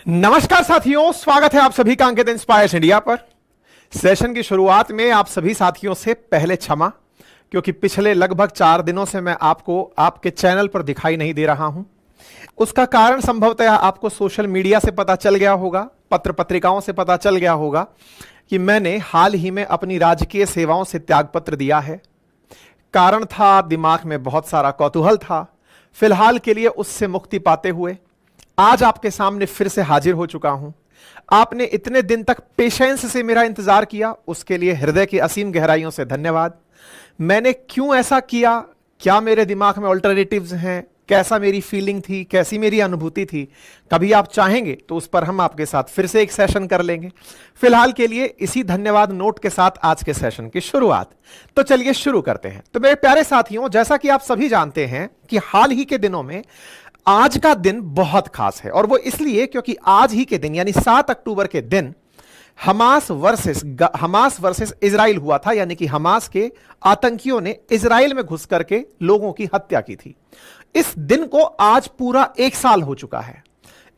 नमस्कार साथियों, स्वागत है आप सभी का अंकित इंस्पायर्स इंडिया पर। सेशन की शुरुआत में आप सभी साथियों से पहले क्षमा, क्योंकि पिछले लगभग 4 दिनों से मैं आपको आपके चैनल पर दिखाई नहीं दे रहा हूं। उसका कारण संभवतः आपको सोशल मीडिया से पता चल गया होगा, पत्र पत्रिकाओं से पता चल गया होगा कि मैंने हाल ही में अपनी राजकीय सेवाओं से त्यागपत्र दिया है। कारण था, दिमाग में बहुत सारा कौतूहल था। फिलहाल के लिए उससे मुक्ति पाते हुए आज आपके सामने फिर से हाजिर हो चुका हूं। आपने इतने दिन तक पेशेंस से मेरा इंतजार किया, उसके लिए हृदय की असीम गहराइयों से धन्यवाद। मैंने क्यों ऐसा किया, क्या मेरे दिमाग में ऑल्टरनेटिव्स हैं, कैसा मेरी फीलिंग थी, कैसी मेरी अनुभूति थी, कभी आप चाहेंगे तो उस पर हम आपके साथ फिर से एक सेशन कर लेंगे। फिलहाल के लिए इसी धन्यवाद नोट के साथ आज के सेशन की शुरुआत। तो चलिए शुरू करते हैं। तो मेरे प्यारे साथियों, जैसा कि आप सभी जानते हैं कि हाल ही के दिनों में आज का दिन बहुत खास है, और वो इसलिए क्योंकि आज ही के दिन यानी 7 अक्टूबर के दिन हमास वर्सेस इजराइल हुआ था। यानी कि हमास के आतंकियों ने इजराइल में घुस करके लोगों की हत्या की थी। इस दिन को आज पूरा 1 साल हो चुका है।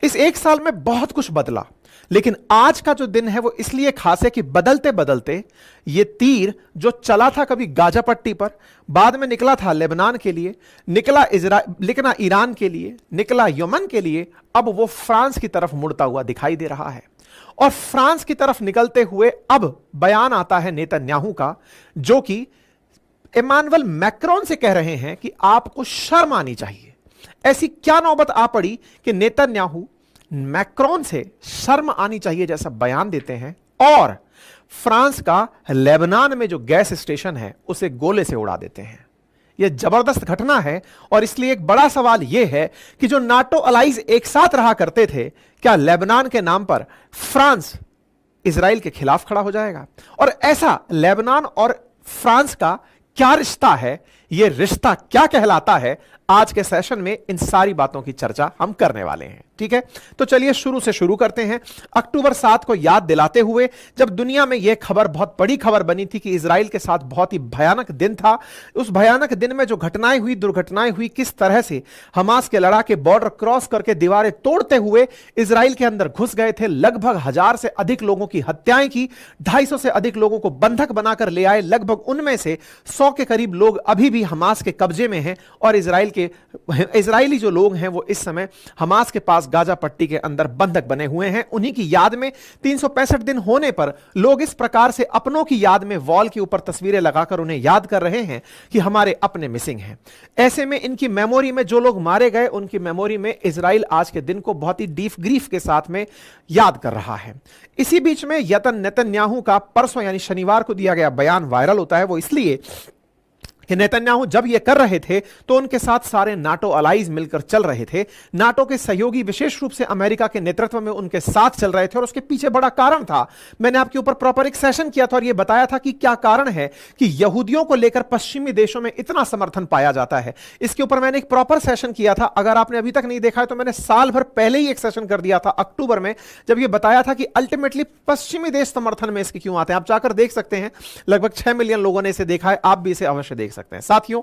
इस 1 साल में बहुत कुछ बदला, लेकिन आज का जो दिन है वो इसलिए खास है कि बदलते बदलते ये तीर जो चला था कभी गाजा पट्टी पर, बाद में निकला था लेबनान के लिए, निकला ईरान के लिए, निकला यमन के लिए, अब वो फ्रांस की तरफ मुड़ता हुआ दिखाई दे रहा है। और फ्रांस की तरफ निकलते हुए अब बयान आता है नेतन्याहू का, जो कि इमानुएल मैक्रोन से कह रहे हैं कि आपको शर्म आनी चाहिए। ऐसी क्या नौबत आ पड़ी कि नेतन्याहू मैक्रोन से शर्म आनी चाहिए जैसा बयान देते हैं, और फ्रांस का लेबनान में जो गैस स्टेशन है उसे गोले से उड़ा देते हैं। यह जबरदस्त घटना है, और इसलिए एक बड़ा सवाल यह है कि जो नाटो अलाइज एक साथ रहा करते थे, क्या लेबनान के नाम पर फ्रांस इजराइल के खिलाफ खड़ा हो जाएगा? और ऐसा लेबनान और फ्रांस का क्या रिश्ता है, यह रिश्ता क्या कहलाता है, आज के सेशन में इन सारी बातों की चर्चा हम करने वाले हैं। ठीक है, तो चलिए शुरू से शुरू करते हैं। अक्टूबर 7 को याद दिलाते हुए, जब दुनिया में यह खबर बहुत बड़ी खबर बनी थी कि इजराइल के साथ बहुत ही भयानक दिन था। उस भयानक दिन में जो घटनाएं हुई, दुर्घटनाएं हुई, किस तरह से हमास के लड़ाके बॉर्डर क्रॉस करके दीवारें तोड़ते हुए इजराइल के अंदर घुस गए थे, लगभग 1000 से अधिक लोगों की हत्याएं की, 250 से अधिक लोगों को बंधक बनाकर ले आए, लगभग उनमें से 100 के करीब लोग अभी भी हमास के कब्जे में हैं, और इजरायली जो लोग हैं वो इस समय हमास के पास गाजा पट्टी के अंदर बंधक बने हुए हैं। उन्हीं की याद में 365 दिन होने पर लोग इस प्रकार से अपनों की याद में वॉल के ऊपर तस्वीरें लगाकर उन्हें याद कर रहे हैं कि हमारे अपने मिसिंग हैं। ऐसे में इनकी मेमोरी में जो लोग मारे गए, उनकी मेमोरी में इजराइल आज के दिन को बहुत ही डीप ग्रीफ के साथ में याद कर रहा है। इसी बीच में नेतन्याहू का परसों यानी शनिवार को दिया गया बयान वायरल होता है। वो इसलिए कि नेतन्याहू जब ये कर रहे थे तो उनके साथ सारे नाटो अलाइज मिलकर चल रहे थे। नाटो के सहयोगी विशेष रूप से अमेरिका के नेतृत्व में उनके साथ चल रहे थे, और उसके पीछे बड़ा कारण था। मैंने आपके ऊपर प्रॉपर एक सेशन किया था और यह बताया था कि क्या कारण है कि यहूदियों को लेकर पश्चिमी देशों में इतना समर्थन पाया जाता है। इसके ऊपर मैंने एक प्रॉपर सेशन किया था। अगर आपने अभी तक नहीं देखा है तो मैंने साल भर पहले ही एक सेशन कर दिया था अक्टूबर में, जब यह बताया था कि अल्टीमेटली पश्चिमी देश समर्थन में इसके क्यों आते हैं। आप जाकर देख सकते हैं, लगभग 6 मिलियन लोगों ने इसे देखा है। आप भी इसे अवश्य देख सकते हैं। साथियों,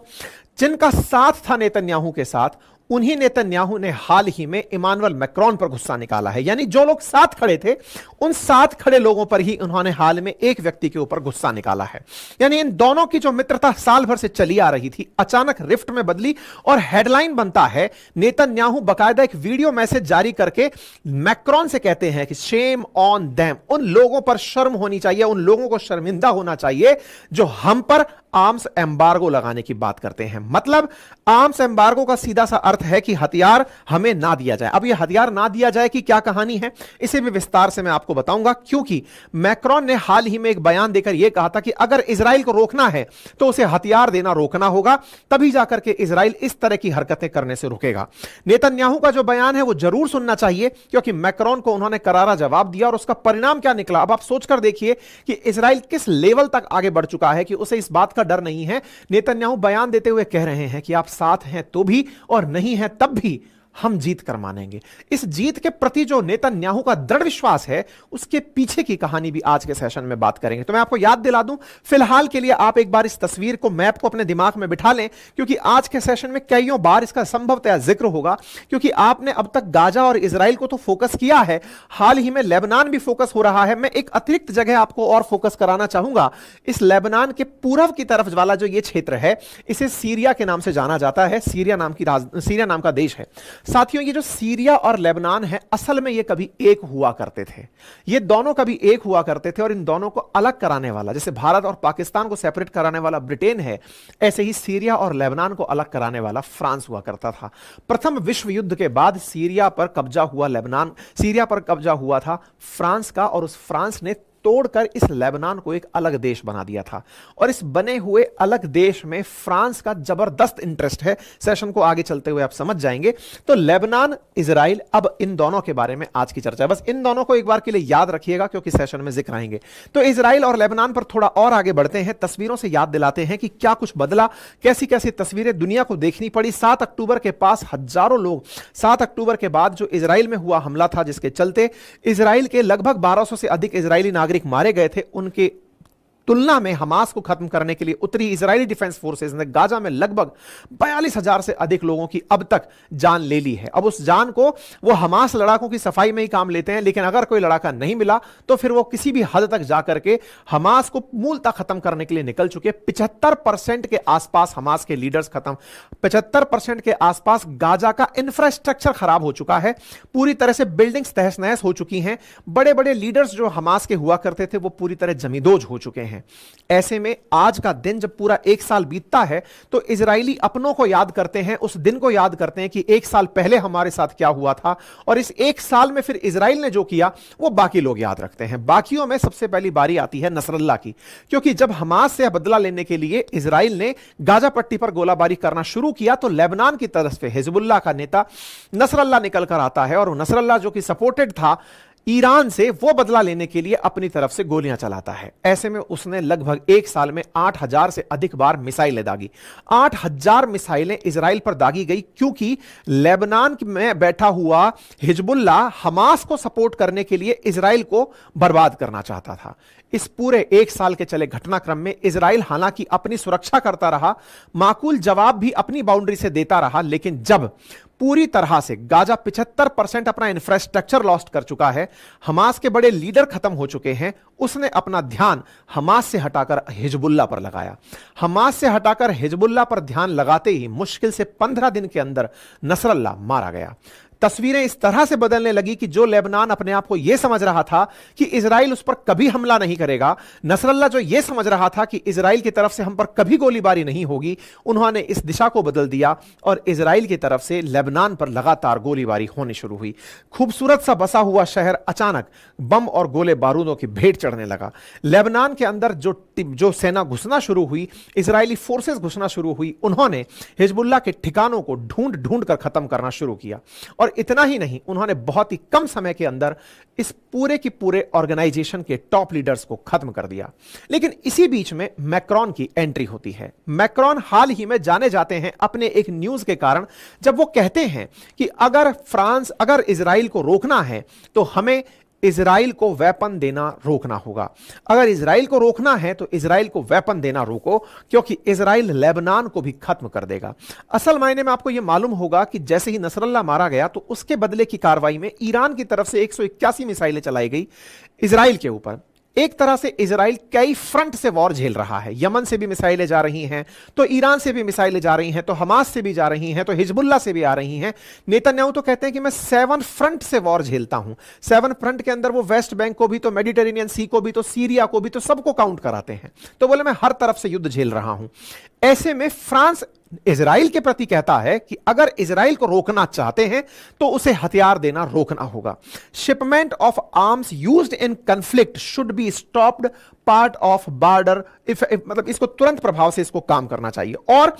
जिनका साथ था नेतन्याहू के साथ, उन्हीं नेतन्याहू ने हाल ही में इमानुएल मैक्रोन पर गुस्सा निकाला है। यानी जो लोग साथ खड़े थे, उन साथ खड़े लोगों पर ही उन्होंने हाल में एक व्यक्ति के ऊपर गुस्सा निकाला है। यानी इन दोनों की जो मित्रता साल भर से चली आ रही थी, अचानक रिफ्ट में बदली, और हेडलाइन बनता है, नेतन्याहू बाकायदा एक वीडियो मैसेज जारी करके मैक्रोन से कहते हैं कि शेम ऑन देम, उन लोगों पर शर्म होनी चाहिए, उन लोगों को शर्मिंदा होना चाहिए जो हम पर आर्म्स एम्बार्गो लगाने की बात करते हैं। मतलब आर्म्स एम्बार्गो का सीधा सा अर्थ है कि हथियार हमें ना दिया जाए। अब यह हथियार ना दिया जाए कि क्या कहानी है, इसे भी विस्तार से मैं आपको बताऊंगा, क्योंकि मैक्रोन ने हाल ही में एक बयान देकर यह कहा था कि अगर इजराइल को रोकना है तो उसे हथियार देना रोकना होगा, तभी जाकर के इजराइल इस तरह की हरकतें करने से रुकेगा। नेतन्याहू का जो बयान है वो जरूर सुनना चाहिए, क्योंकि मैक्रोन को उन्होंने करारा जवाब दिया, और उसका परिणाम क्या निकला अब आप सोचकर देखिए कि इजराइल किस लेवल तक आगे बढ़ चुका है कि उसे इस बात का डर नहीं है। नेतन्याहू बयान देते हुए कह रहे हैं कि आप साथ हैं तो भी और नहीं हैं तब भी हम जीत कर मानेंगे। इस जीत के प्रति जो नेतन्याहू का दृढ़ विश्वास है, उसके पीछे की कहानी भी आज के सेशन में बात करेंगे। तो मैं आपको याद दिला दूं, फिलहाल के लिए आप एक बार इस तस्वीर को, मैप को अपने दिमाग में बिठा लें, क्योंकि आज के सेशन में कईयों बार इसका संभवतः जिक्र होगा। क्योंकि आपने अब तक गाजा और इजराइल को तो फोकस किया है, हाल ही में लेबनान भी फोकस हो रहा है। मैं एक अतिरिक्त जगह आपको और फोकस कराना चाहूंगा। इस लेबनान के पूर्व की तरफ वाला जो ये क्षेत्र है, इसे सीरिया के नाम से जाना जाता है। सीरिया नाम का देश है। साथियों, ये जो सीरिया और लेबनान है, असल में ये कभी एक हुआ करते थे। ये दोनों कभी एक हुआ करते थे, और इन दोनों को अलग कराने वाला, जैसे भारत और पाकिस्तान को सेपरेट कराने वाला ब्रिटेन है, ऐसे ही सीरिया और लेबनान को अलग कराने वाला फ्रांस हुआ करता था। प्रथम विश्व युद्ध के बाद सीरिया पर कब्जा हुआ था फ्रांस का, और उस फ्रांस ने तोड़कर इस लेबनान को एक अलग देश बना दिया था। और इस बने हुए अलग देश में फ्रांस का जबरदस्त इंटरेस्ट है। सेशन को आगे चलते हुए आप समझ जाएंगे। तो लेबनान, इजराइल, अब इन दोनों के बारे में आज की चर्चा है। बस इन दोनों को एक बार के लिए याद रखिएगा, क्योंकि सेशन में जिक्र आएंगे। तो इजराइल और लेबनान पर थोड़ा और आगे बढ़ते हैं। तस्वीरों से याद दिलाते हैं कि क्या कुछ बदला, कैसी कैसी तस्वीरें दुनिया को देखनी पड़ी। 7 अक्टूबर के पास हजारों लोग, 7 अक्टूबर के बाद जो इजराइल में हुआ हमला था, जिसके चलते इजराइल के लगभग 1200 से अधिक इजरायली नागरिक मारे गए थे, उनके तुलना में हमास को खत्म करने के लिए उतरी इजरायली डिफेंस फोर्सेस ने गाजा में लगभग 42,000 से अधिक लोगों की अब तक जान ले ली है। अब उस जान को वो हमास लड़ाकों की सफाई में ही काम लेते हैं, लेकिन अगर कोई लड़ाका नहीं मिला तो फिर वो किसी भी हद तक जाकर के हमास को मूलतः खत्म करने के लिए निकल चुके। 75% के आसपास हमास के लीडर्स खत्म, 75% के आसपास गाजा का इंफ्रास्ट्रक्चर खराब हो चुका है, पूरी तरह से बिल्डिंग्स तहस नहस हो चुकी हैं। बड़े बड़े लीडर्स जो हमास के हुआ करते थे, वो पूरी तरह जमींदोज हो चुके हैं। ऐसे में आज का दिन जब पूरा 1 साल बीतता है, तो इजरायली अपनों को याद करते हैं, उस दिन को याद करते हैं कि 1 साल पहले हमारे साथ क्या हुआ था, और इस 1 साल में फिर इजराइल ने जो किया वो बाकी लोग याद रखते हैं। बाकियों में सबसे पहली बारी आती है नसरल्ला की, क्योंकि जब हमास से बदला लेने के लिए इजराइल ने गाजा पट्टी पर गोलाबारी करना शुरू किया, तो लेबनान की तरफ से हिजबुल्लाह का नेता नसरल्ला निकल कर आता है, और नसरल्ला जो कि सपोर्टेड था ईरान से, वो बदला लेने के लिए अपनी तरफ से गोलियां चलाता है। ऐसे में उसने लगभग 1 साल में 8,000 से अधिक बार मिसाइलें दागी। 8,000 मिसाइलें इजराइल पर दागी गई, क्योंकि लेबनान में बैठा हुआ हिजबुल्लाह हमास को सपोर्ट करने के लिए इजराइल को बर्बाद करना चाहता था। इस पूरे 1 साल के चले घटनाक्रम में इजराइल हालांकि अपनी सुरक्षा करता रहा, माकूल जवाब भी अपनी बाउंड्री से देता रहा, लेकिन जब पूरी तरह से गाजा 75% अपना इंफ्रास्ट्रक्चर लॉस्ट कर चुका है, हमास के बड़े लीडर खत्म हो चुके हैं, उसने अपना ध्यान हमास से हटाकर हिजबुल्लाह पर लगाया। हमास से हटाकर हिजबुल्लाह पर ध्यान लगाते ही मुश्किल से 15 दिन के अंदर नसरल्लाह मारा गया। तस्वीरें इस तरह से बदलने लगी कि जो लेबनान अपने आप को यह समझ रहा था कि इजराइल उस पर कभी हमला नहीं करेगा, नसरल्लाह जो यह समझ रहा था कि इजराइल की तरफ से हम पर कभी गोलीबारी नहीं होगी, उन्होंने इस दिशा को बदल दिया और इजराइल की तरफ से लेबनान पर लगातार गोलीबारी होनी शुरू हुई। खूबसूरत सा बसा हुआ शहर अचानक बम और गोले बारूदों की भेंट चढ़ने लगा। लेबनान के अंदर जो सेना घुसना शुरू हुई, इजरायली फोर्सेस घुसना शुरू हुई, उन्होंने हिजबुल्लाह के ठिकानों को ढूंढ ढूंढ कर खत्म करना शुरू किया। और इतना ही नहीं, उन्होंने बहुत ही कम समय के अंदर इस पूरे की पूरे ऑर्गेनाइजेशन के टॉप लीडर्स को खत्म कर दिया। लेकिन इसी बीच में मैक्रोन की एंट्री होती है। मैक्रोन हाल ही में जाने जाते हैं अपने एक न्यूज के कारण, जब वो कहते हैं कि अगर इजराइल को रोकना है तो हमें इजराइल को वेपन देना रोकना होगा। अगर इजराइल को रोकना है तो इजराइल को वेपन देना रोको, क्योंकि इजराइल लेबनान को भी खत्म कर देगा। असल मायने में आपको यह मालूम होगा कि जैसे ही नसरल्लाह मारा गया, तो उसके बदले की कार्रवाई में ईरान की तरफ से 181 मिसाइलें चलाई गई इजराइल के ऊपर। एक तरह से इजराइल कई फ्रंट से वॉर झेल रहा है। यमन से भी मिसाइलें जा रही हैं, तो ईरान से भी मिसाइलें जा रही हैं, तो हमास से भी जा रही हैं, तो हिजबुल्लाह से भी आ रही हैं। नेतन्याहू तो कहते हैं कि मैं 7 फ्रंट से वॉर झेलता हूं। 7 फ्रंट के अंदर वो वेस्ट बैंक को भी, तो मेडिटेरेनियन सी को भी, तो सीरिया को भी, तो सबको काउंट कराते हैं। तो बोले मैं हर तरफ से युद्ध झेल रहा हूं। ऐसे में फ्रांस इजराइल के प्रति कहता है कि अगर इजराइल को रोकना चाहते हैं तो उसे हथियार देना रोकना होगा। Shipment of arms used in conflict should be stopped part of border, मतलब इसको तुरंत प्रभाव से इसको काम करना चाहिए। और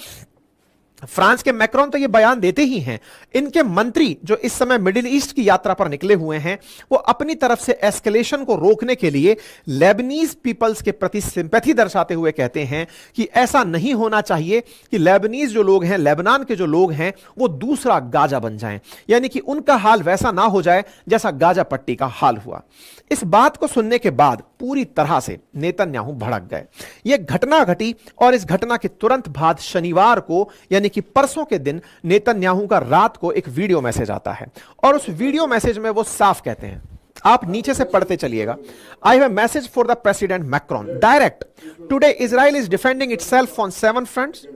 फ्रांस के मैक्रोन तो ये बयान देते ही हैं। इनके मंत्री जो इस समय मिडिल ईस्ट की यात्रा पर निकले हुए हैं, वो अपनी तरफ से एस्केलेशन को रोकने के लिए लेबनीज पीपल्स के प्रति सिंपैथी दर्शाते हुए कहते हैं कि ऐसा नहीं होना चाहिए कि लेबनीज जो लोग हैं, लेबनान के जो लोग हैं, वो दूसरा गाजा बन जाएं, यानी कि उनका हाल वैसा ना हो जाए जैसा गाजा पट्टी का हाल हुआ। इस बात को सुनने के बाद पूरी तरह से नेतन्याहू भड़क गए। यह घटना घटी और इस घटना के तुरंत बाद शनिवार को यानी कि परसों के दिन नेतन्याहू का रात को एक वीडियो मैसेज आता है और उस वीडियो मैसेज में वो साफ कहते हैं, आप नीचे से पढ़ते चलिएगा। I have a message for the president Macron direct today Israel is defending itself on 7 fronts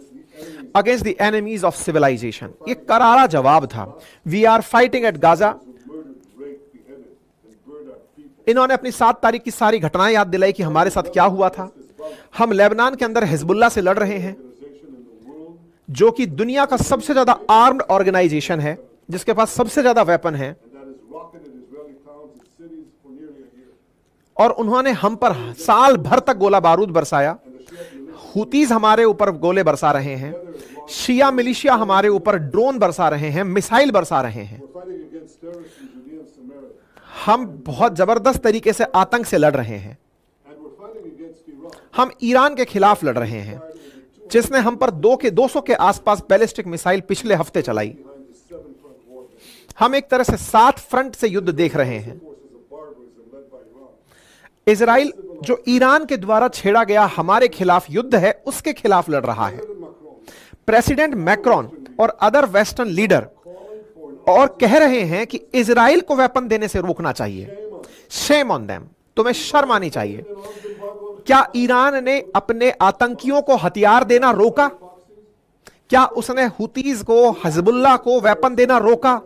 against the enemies of civilisation. ये करारा जवाब था। We are fighting at Gaza. इन्होंने अपनी 7 तारीख की सारी घटनाएं याद दिलाई कि हमारे साथ क्या हुआ था। हम लेबनान के अंदर हिजबुल्लाह से लड़ रहे हैं, जो कि दुनिया का सबसे ज्यादा आर्म्ड ऑर्गेनाइजेशन है, जिसके पास सबसे ज्यादा वेपन है, और उन्होंने हम पर साल भर तक गोला बारूद बरसाया। हुतीज हमारे ऊपर गोले बरसा रहे हैं, शिया मिलिशिया हमारे ऊपर ड्रोन बरसा रहे हैं, मिसाइल बरसा रहे हैं। हम बहुत जबरदस्त तरीके से आतंक से लड़ रहे हैं। हम ईरान के खिलाफ लड़ रहे हैं, जिसने हम पर 200 के आसपास बैलिस्टिक मिसाइल पिछले हफ्ते चलाई। हम एक तरह से 7 फ्रंट से युद्ध देख रहे हैं। इजराइल जो ईरान के द्वारा छेड़ा गया हमारे खिलाफ युद्ध है, उसके खिलाफ लड़ रहा है। प्रेसिडेंट मैक्रोन और अदर वेस्टर्न लीडर और कह रहे हैं कि इजराइल को वेपन देने से रोकना चाहिए। शेम ऑन देम, तुम्हें शर्म आनी चाहिए। क्या ईरान ने अपने आतंकियों को हथियार देना रोका? क्या उसने हुतीज को, हिजबुल्लाह को वेपन देना रोका?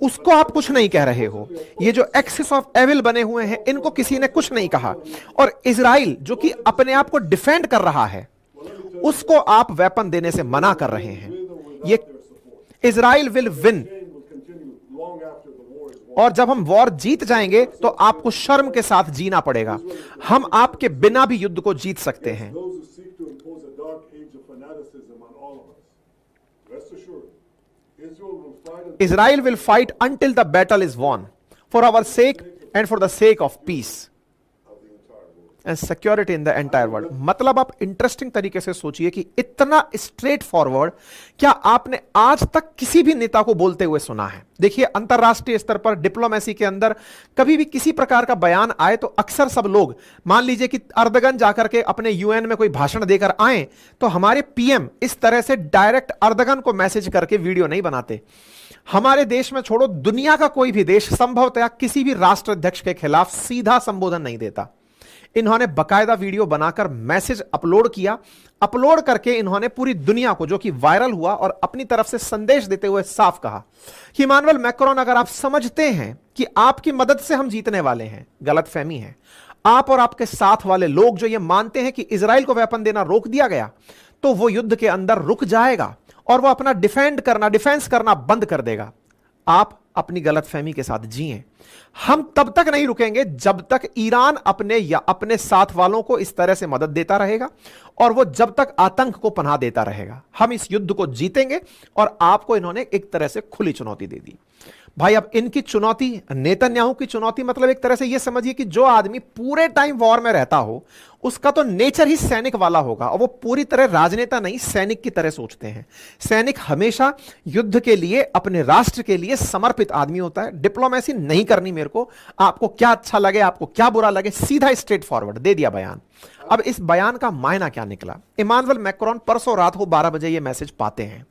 उसको आप कुछ नहीं कह रहे हो। ये जो एक्सिस ऑफ एविल बने हुए हैं, इनको किसी ने कुछ नहीं कहा। और इजराइल जो कि अपने आप को डिफेंड कर रहा है, उसको आप वेपन देने से मना कर रहे हैं। ये इजराइल विल विन, और जब हम वॉर जीत जाएंगे तो आपको शर्म के साथ जीना पड़ेगा। हम आपके बिना भी युद्ध को जीत सकते हैं। Israel will fight until the battle is won for our sake and for the sake of peace and security in the entire world। मतलब आप इंटरेस्टिंग तरीके से सोचिए कि इतना स्ट्रेट फॉरवर्ड क्या आपने आज तक किसी भी नेता को बोलते हुए सुना है? देखिए, अंतरराष्ट्रीय स्तर पर डिप्लोमेसी के अंदर कभी भी किसी प्रकार का बयान आए तो अक्सर सब लोग, मान लीजिए कि अर्दगन जाकर के अपने यूएन में कोई भाषण देकर आए, तो हमारे पीएम इस तरह से डायरेक्ट अर्दगन को मैसेज करके वीडियो नहीं बनाते। हमारे देश में छोड़ो, दुनिया का कोई भी देश संभवतः किसी भी राष्ट्राध्यक्ष के खिलाफ सीधा संबोधन नहीं देता। इन्होंने बकायदा वीडियो बनाकर मैसेज अपलोड किया। अपलोड करके इन्होंने पूरी दुनिया को, जो कि वायरल हुआ, और अपनी तरफ से संदेश देते हुए साफ कहा कि इमानुएल मैक्रोन, अगर आप समझते हैं कि आपकी मदद से हम जीतने वाले हैं, गलतफहमी है। आप और आपके साथ वाले लोग जो ये मानते हैं कि इजराइल को वेपन देना रोक दिया गया, तो वो युद्ध के अंदर रुक जाएगा और वो अपना डिफेंस करना बंद कर देगा। आप अपनी गलतफहमी के साथ जिए। हम तब तक नहीं रुकेंगे जब तक ईरान अपने या अपने साथ वालों को इस तरह से मदद देता रहेगा और वो जब तक आतंक को पनाह देता रहेगा। हम इस युद्ध को जीतेंगे। और आपको इन्होंने एक तरह से खुली चुनौती दे दी। भाई, अब इनकी चुनौती, नेतन्याहू की चुनौती, मतलब एक तरह से यह समझिए कि जो आदमी पूरे टाइम वॉर में रहता हो, उसका तो नेचर ही सैनिक वाला होगा, और वो पूरी तरह राजनेता नहीं, सैनिक की तरह सोचते हैं। सैनिक हमेशा युद्ध के लिए, अपने राष्ट्र के लिए समर्पित आदमी होता है। डिप्लोमेसी नहीं करनी मेरे को, आपको क्या अच्छा लगे, आपको क्या बुरा लगे, सीधा स्ट्रेट फॉरवर्ड दे दिया बयान। अब इस बयान का मायना क्या निकला? इमानुएल मैक्रोन परसों रात को 12 बजे यह मैसेज पाते हैं।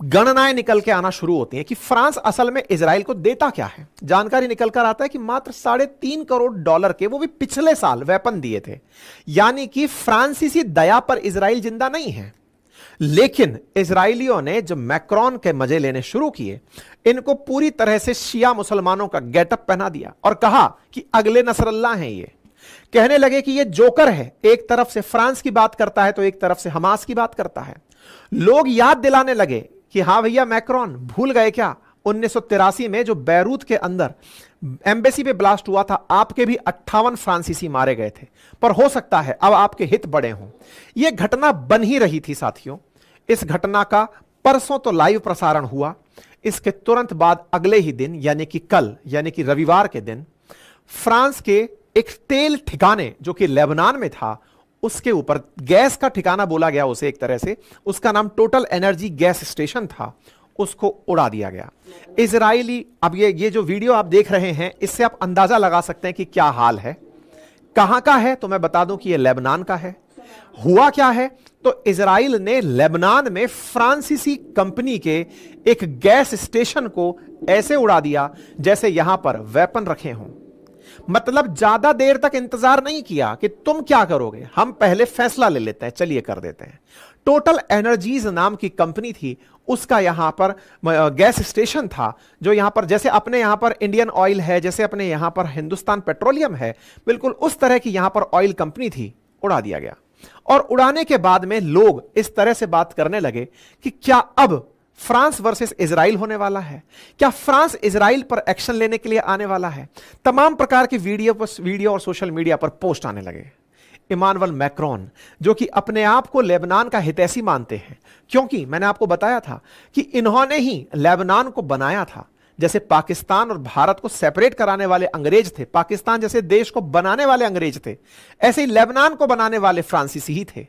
गणनाएं निकल के आना शुरू होती हैं कि फ्रांस असल में इजराइल को देता क्या है। जानकारी निकल कर आता है कि मात्र $3.5 करोड़ के, वो भी पिछले साल, वेपन दिए थे। यानी कि फ्रांसीसी दया पर इजराइल जिंदा नहीं है। लेकिन इजरायलियों ने जो मैक्रोन के मजे लेने शुरू किए, इनको पूरी तरह से शिया मुसलमानों का गेटअप पहना दिया और कहा कि अगले नसरल्लाह हैं ये। कहने लगे कि ये जोकर है, एक तरफ से फ्रांस की बात करता है तो एक तरफ से हमास की बात करता है। लोग याद दिलाने लगे कि हाँ भैया, मैक्रोन भूल गए क्या 1983 में जो बैरूत के अंदर एम्बेसी पे ब्लास्ट हुआ था, आपके भी 58 फ्रांसीसी मारे गए थे, पर हो सकता है अब आपके हित बड़े हों। यह घटना बन ही रही थी साथियों। इस घटना का परसों तो लाइव प्रसारण हुआ, इसके तुरंत बाद अगले ही दिन यानी कि कल यानी कि रविवार के दिन फ्रांस के एक तेल ठिकाने जो कि लेबनान में था, उसके ऊपर गैस का ठिकाना बोला गया उसे एक तरह से, उसका नाम टोटल एनर्जी गैस स्टेशन था, उसको उड़ा दिया गया। इजरायली, अब ये जो वीडियो आप देख रहे हैं इससे आप अंदाजा लगा सकते हैं कि क्या हाल है। कहां का है तो मैं बता दूं कि यह लेबनान का है। हुआ क्या है तो इजराइल ने लेबनान में फ्रांसीसी कंपनी के एक गैस स्टेशन को ऐसे उड़ा दिया जैसे यहां पर वेपन रखे हों। मतलब ज्यादा देर तक इंतजार नहीं किया कि तुम क्या करोगे, हम पहले फैसला ले लेते हैं, चलिए कर देते हैं। टोटल एनर्जीज नाम की कंपनी थी, उसका यहां पर गैस स्टेशन था, जो यहां पर जैसे अपने यहां पर इंडियन ऑयल है, जैसे अपने यहां पर हिंदुस्तान पेट्रोलियम है, बिल्कुल उस तरह की यहां पर ऑयल कंपनी थी, उड़ा दिया गया। और उड़ाने के बाद में लोग इस तरह से बात करने लगे कि क्या अब फ्रांस वर्सेस इजराइल होने वाला है, क्या फ्रांस इजराइल पर एक्शन लेने के लिए आने वाला है। तमाम प्रकार के वीडियो और सोशल मीडिया पर पोस्ट आने लगे। इमानुएल मैक्रोन, जो कि अपने आप को लेबनान का हितैषी मानते हैं, क्योंकि मैंने आपको बताया था कि इन्होंने ही लेबनान को बनाया था। जैसे पाकिस्तान और भारत को सेपरेट कराने वाले अंग्रेज थे, पाकिस्तान जैसे देश को बनाने वाले अंग्रेज थे, ऐसे ही लेबनान को बनाने वाले फ्रांसीसी ही थे।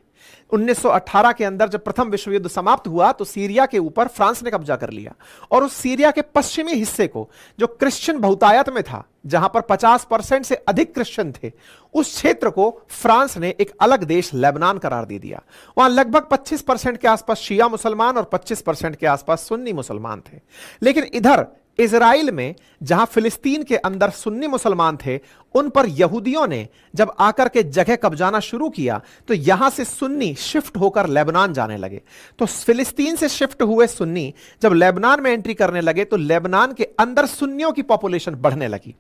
1918 के अंदर जब प्रथम विश्व युद्ध समाप्त हुआ तो सीरिया के ऊपर फ्रांस ने कब्जा कर लिया, और उस सीरिया के पश्चिमी हिस्से को जो क्रिश्चियन बहुतायत में था, जहां पर 50% से अधिक क्रिश्चियन थे, उस क्षेत्र को फ्रांस ने एक अलग देश लेबनान करार दे दिया। वहां लगभग 25% के आसपास शिया मुसलमान और 25% के आसपास सुन्नी मुसलमान थे। लेकिन इधर इजराइल में जहां फिलिस्तीन के अंदर सुन्नी मुसलमान थे, उन पर यहूदियों ने जब आकर के जगह कब्जाना शुरू किया तो यहां से सुन्नी शिफ्ट होकर लेबनान जाने लगे। तो फिलिस्तीन से शिफ्ट हुए सुन्नी जब लेबनान में एंट्री करने लगे तो लेबनान के अंदर सुन्नियों की पॉपुलेशन बढ़ने लगी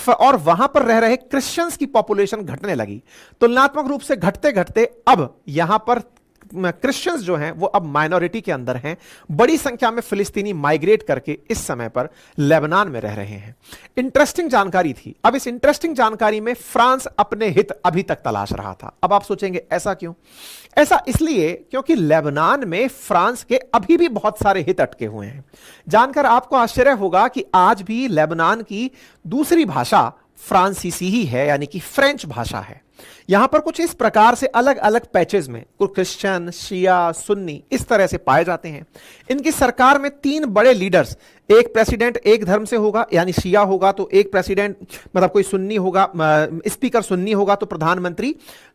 और वहां पर रह रहे क्रिश्चियंस की पॉपुलेशन घटने लगी। तुलनात्मक रूप से घटते घटते अब यहां पर क्रिश्चियंस जो हैं वो अब माइनॉरिटी के अंदर हैं। बड़ी संख्या में फिलिस्तीनी माइग्रेट करके इस समय पर लेबनान में रह रहे हैं। इंटरेस्टिंग जानकारी थी। अब इस इंटरेस्टिंग जानकारी में फ्रांस अपने हित अभी तक तलाश रहा था। अब आप सोचेंगे ऐसा क्यों? ऐसा इसलिए क्योंकि लेबनान में फ्रांस के अभी भी बहुत सारे हित अटके हुए हैं। जानकर आपको आश्चर्य होगा कि आज भी लेबनान की दूसरी भाषा फ्रांसीसी ही है, यानी कि फ्रेंच भाषा है। यहां पर कुछ इस प्रकार से अलग अलग पैचेज में कुछ क्रिश्चियन, शिया, सुन्नी इस तरह से पाए जाते हैं। इनकी सरकार में 3 बड़े लीडर्स, एक प्रेसिडेंट एक धर्म से होगा, यानी शिया होगा तो एक प्रेसिडेंट मतलब कोई सुन्नी होगा, स्पीकर सुन्नी होगा तो प्रधानमंत्री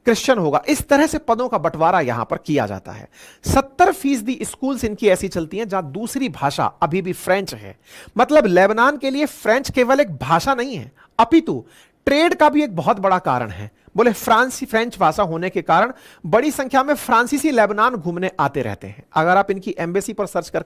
क्रिश्चियन होगा। इस तरह से पदों का बंटवारा यहां पर किया जाता है। 70% स्कूल्स इनकी ऐसी चलती हैं जहां दूसरी भाषा अभी भी फ्रेंच है। मतलब लेबनान के लिए फ्रेंच केवल एक भाषा नहीं है, अपितु ट्रेड का भी एक बहुत बड़ा कारण है। बोले फ्रेंच भाषा होने के कारण बड़ी संख्या में फ्रांसीसी लेबनान घूमने आते रहते हैं। अगर आप इनकी एम्बेसी पर सर्च करके